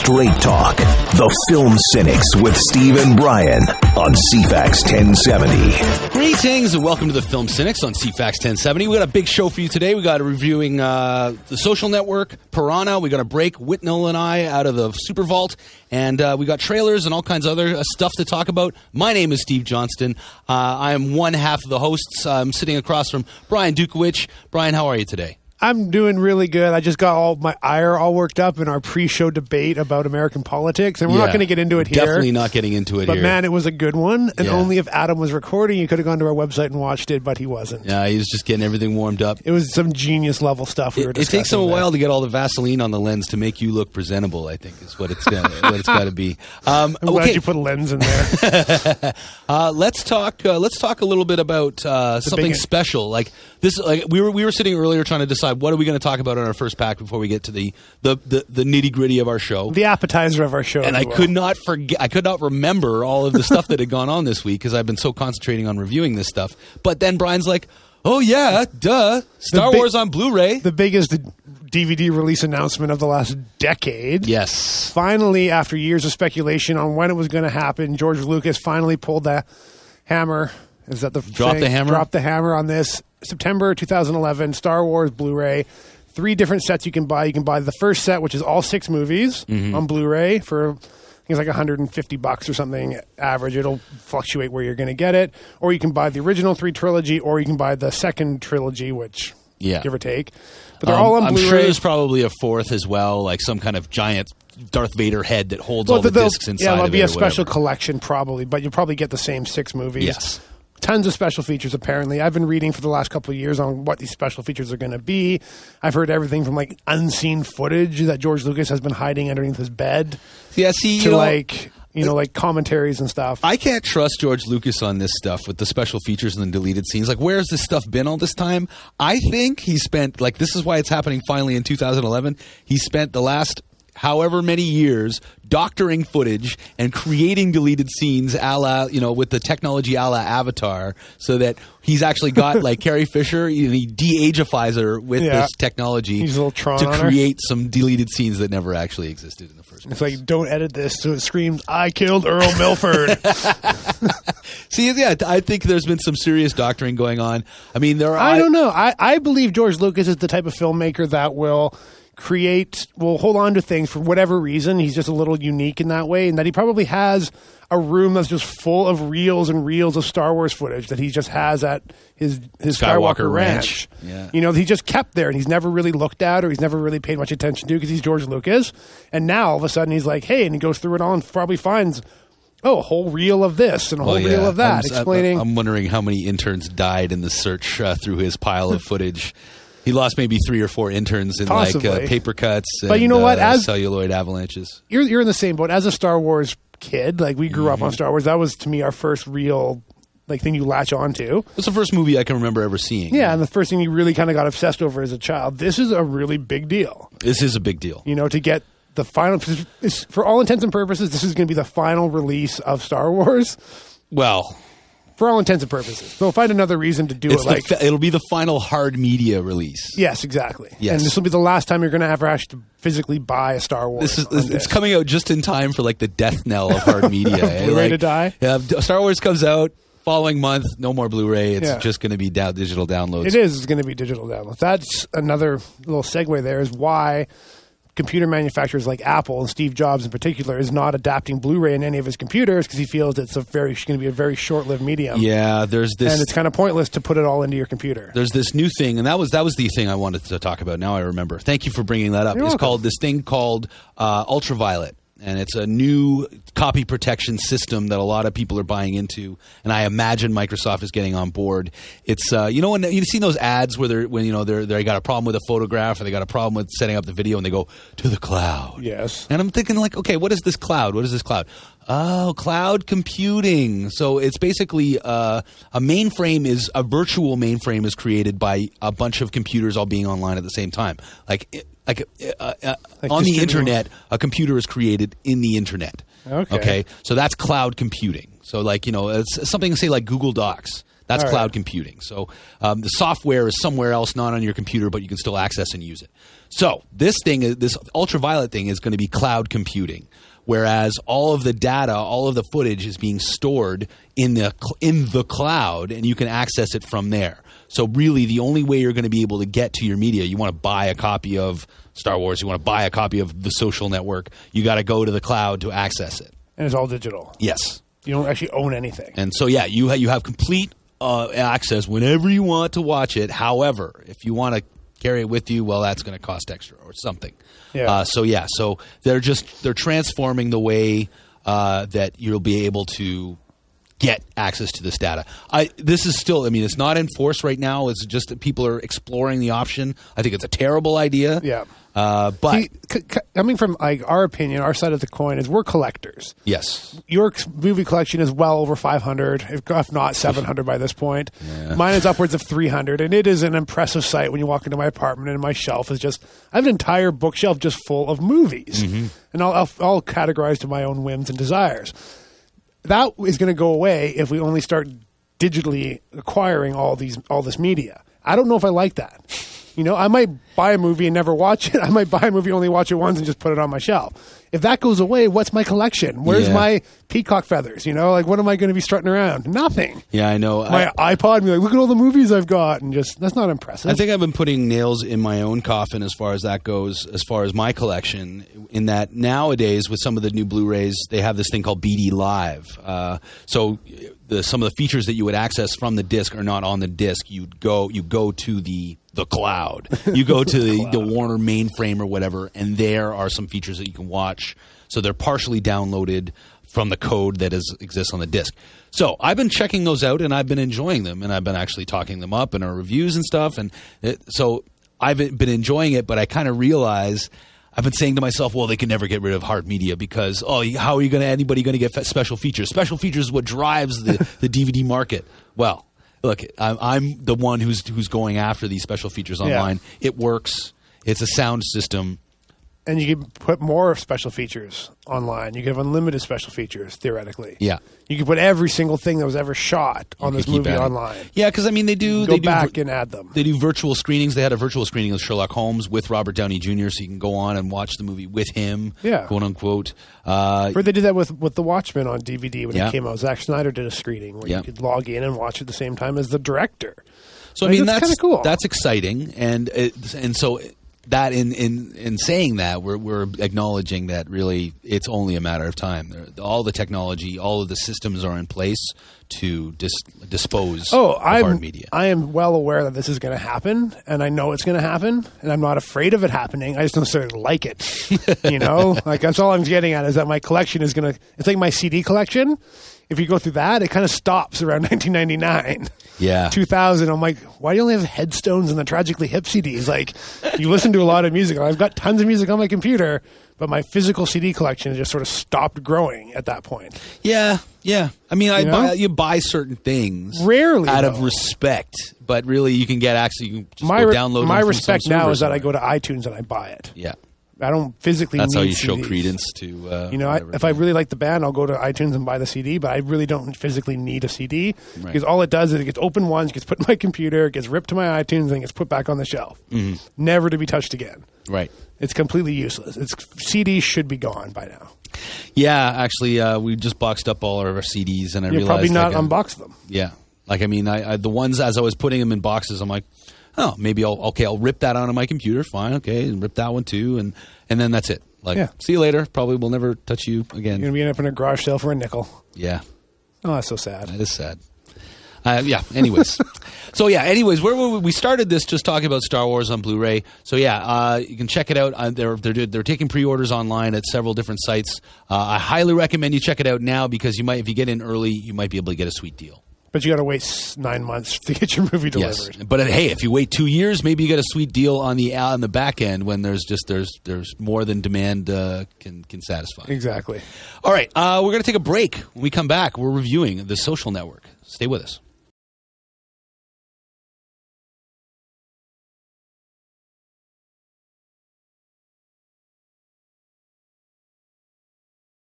Straight Talk. The Film Cynics with Steve and Brian on C-FAX 1070. Greetings and welcome to the Film Cynics on C-FAX 1070. We got a big show for you today. We got reviewing The Social Network, Piranha. We got a break, Whitnell and I, out of the Super Vault. And we got trailers and all kinds of other stuff to talk about. My name is Steve Johnston. I am one half of the hosts. I'm sitting across from Brian Dukowicz. Brian, how are you today? I'm doing really good. I just got all my ire all worked up in our pre-show debate about American politics, and we're not going to get into it here. Definitely not getting into it but here. But man, it was a good one, and only if Adam was recording, you could have gone to our website and watched it, but he wasn't. Yeah, he was just getting everything warmed up. It was some genius level stuff we were discussing. It takes him a while to get all the Vaseline on the lens to make you look presentable, I think, is what it's got to be. I'm glad you put a lens in there. Let's talk a little bit about something special. Like this, we were sitting earlier trying to decide what are we going to talk about on our first pack before we get to the nitty gritty of our show, the appetizer of our show. And I could not remember all of the stuff that had gone on this week because I've been so concentrating on reviewing this stuff. But then Brian's like, "Oh yeah, duh, Star Wars on Blu-ray, the biggest DVD release announcement of the last decade." Yes, finally, after years of speculation on when it was going to happen, George Lucas finally pulled the hammer. Is that the drop the hammer? Drop the hammer on this. September 2011, Star Wars Blu-ray. 3 different sets you can buy. You can buy the first set, which is all 6 movies on Blu-ray for, I think it's like $150 or something average. It'll fluctuate where you're going to get it. Or you can buy the original 3 trilogy, or you can buy the second trilogy, which give or take. But they're all on Blu-ray. I'm sure there's probably a 4th as well, like some kind of giant Darth Vader head that holds all the discs inside of it. Yeah, there'll be a special collection probably, but you'll probably get the same 6 movies. Yes. Tons of special features, apparently. I've been reading for the last couple of years on what these special features are going to be. I've heard everything from, like, unseen footage that George Lucas has been hiding underneath his bed. Yeah, see, to, like commentaries and stuff. I can't trust George Lucas on this stuff with the special features and the deleted scenes. Like, where's this stuff been all this time? I think he spent, like, this is why it's happening finally in 2011. He spent the last however many years doctoring footage and creating deleted scenes a la, with the technology a la Avatar, so that he's actually got, like, Carrie Fisher, he de-ageifies her with this technology to create some deleted scenes that never actually existed in the first place. It's like, don't edit this so it screams, "I killed Earl Milford." See, yeah, I think there's been some serious doctoring going on. I mean, I don't know. I believe George Lucas is the type of filmmaker that will hold on to things for whatever reason. He's just a little unique in that way, and that he probably has a room that's just full of reels and reels of Star Wars footage that he just has at his Skywalker Ranch. Yeah. He just kept there, and he's never really looked at or he's never really paid much attention to because he's George Lucas. And now all of a sudden he's like, hey, and he goes through it all and probably finds, a whole reel of this and a whole reel of that, explaining. I'm wondering how many interns died in the search through his pile of footage. He lost maybe 3 or 4 interns in paper cuts and but you know what? As celluloid avalanches. You're in the same boat. As a Star Wars kid, like, we grew up on Star Wars. That was, to me, our first real thing you latch onto. It's the first movie I can remember ever seeing. Yeah, and the first thing you really kind of got obsessed over as a child. This is a really big deal. This is a big deal. To get the final, for all intents and purposes, this is going to be the final release of Star Wars. Well, for all intents and purposes. They'll find another reason to do it. It'll be the final hard media release. Yes, exactly. Yes. And this will be the last time you're going to ever have to physically buy a Star Wars. It's coming out just in time for, like, the death knell of hard media. Blu-ray to die? Yeah, Star Wars comes out, following month, no more Blu-ray. It's just going to be digital downloads. It is. It's going to be digital downloads. That's another little segue there, is why computer manufacturers like Apple and Steve Jobs in particular is not adapting Blu-ray in any of his computers, because he feels it's going to be a very short-lived medium. Yeah, there's this, and it's kind of pointless to put it all into your computer. There's this new thing, and that was the thing I wanted to talk about. Now I remember. Thank you for bringing that up. It's called Ultraviolet. And it's a new copy protection system that a lot of people are buying into, and I imagine Microsoft is getting on board. It's when you've seen those ads where they got a problem with a photograph or they got a problem with setting up the video, and they go to the cloud. Yes. And I'm thinking, like, okay, what is this cloud? What is this cloud? Oh, cloud computing. So it's basically a mainframe is a virtual mainframe is created by a bunch of computers all being online at the same time. Like on the internet, a computer is created in the internet. Okay. So that's cloud computing. So, like, it's something, say, like Google Docs. That's All cloud right. computing. So the software is somewhere else, not on your computer, but you can still access and use it. So this ultraviolet thing is going to be cloud computing, whereas all of the data, all of the footage is being stored in the cloud, and you can access it from there. So really, the only way you're going to be able to get to your media, you want to buy a copy of Star Wars, you want to buy a copy of The Social Network, you got to go to the cloud to access it. And it's all digital. Yes. You don't actually own anything. And so, yeah, you have complete access whenever you want to watch it. However, if you want to carry it with you, well, that's going to cost extra or something. Yeah. So they're transforming the way that you'll be able to get access to this data. This is still, it's not enforced right now. It's just that people are exploring the option. I think it's a terrible idea. Yeah. But coming from our opinion, our side of the coin is we're collectors. yes. Your movie collection is well over 500, if not 700 by this point. Yeah. Mine is upwards of 300, and it is an impressive sight when you walk into my apartment and my shelf is just, I have an entire bookshelf just full of movies. Mm-hmm. And I'll categorize to my own whims and desires. That is going to go away if we only start digitally acquiring all this media. I don't know if I like that. I might buy a movie and never watch it. I might buy a movie, only watch it once, and just put it on my shelf. If that goes away, what's my collection? Where's my peacock feathers? What am I going to be strutting around? Nothing. Yeah, I know. My iPod, and be like, look at all the movies I've got, and just that's not impressive. I think I've been putting nails in my own coffin as far as that goes, as far as my collection, in that nowadays with some of the new Blu-rays, they have this thing called BD Live. So some of the features that you would access from the disc are not on the disc. You go to the cloud. You go to the Warner mainframe or whatever, and there are some features that you can watch. So they're partially downloaded from the code that exists on the disc. So I've been checking those out, and I've been enjoying them, and I've been actually talking them up in our reviews and stuff. And so I've been enjoying it, but I kind of realize I've been saying to myself, well, they can never get rid of hard media because, how are anybody going to get special features? Special features is what drives the DVD market. Well, look, I'm the one who's going after these special features online. Yeah. It works. It's a sound system. And you can put more special features online. You can have unlimited special features, theoretically. Yeah. You can put every single thing that was ever shot on this movie online. Yeah, because, they do... Go back and add them. They do virtual screenings. They had a virtual screening of Sherlock Holmes with Robert Downey Jr., so you can go on and watch the movie with him, quote unquote. Or they did that with The Watchmen on DVD when it came out. Zack Snyder did a screening where you could log in and watch at the same time as the director. So, that's kind of cool. That's exciting. And so... That in saying that, we're acknowledging that really it's only a matter of time. All the technology, all of the systems are in place to dispose of hard media. I am well aware that this is going to happen, and I know it's going to happen, and I'm not afraid of it happening. I just don't necessarily like it. That's all I'm getting at is that my collection is going to – it's like my CD collection. If you go through that, it kind of stops around 1999. Yeah. 2000. I'm like, why do you only have headstones and the Tragically Hip CDs? You listen to a lot of music. I've got tons of music on my computer, but my physical CD collection just sort of stopped growing at that point. Yeah, yeah. You buy certain things rarely out of respect, but really you can get access. You can just go download them. My respect now is that I go to iTunes and I buy it. Yeah. I don't physically That's need how you CDs. show credence to... if I really like the band, I'll go to iTunes and buy the CD, but I really don't physically need a CD because all it does is it gets opened once, gets put in my computer, gets ripped to my iTunes, and gets put back on the shelf. Mm-hmm. Never to be touched again. Right. It's completely useless. CDs should be gone by now. Yeah, actually, we just boxed up all of our CDs, and I realized... probably not unboxed them. Yeah. The ones, as I was putting them in boxes, I'm like... Oh, maybe I'll rip that onto my computer. Fine, okay, and rip that one too, and then that's it. See you later. Probably will never touch you again. You're gonna be up in a garage sale for a nickel. Yeah. Oh, that's so sad. That is sad. Anyways. Anyways, where were we started this just talking about Star Wars on Blu-ray. So you can check it out. They're taking pre-orders online at several different sites. I highly recommend you check it out now because if you get in early, you might be able to get a sweet deal. But you got to wait 9 months to get your movie delivered. Yes. But hey, if you wait 2 years, maybe you get a sweet deal on the back end when there's more than demand can satisfy. Exactly. All right, we're going to take a break. When we come back, we're reviewing The Social Network. Stay with us.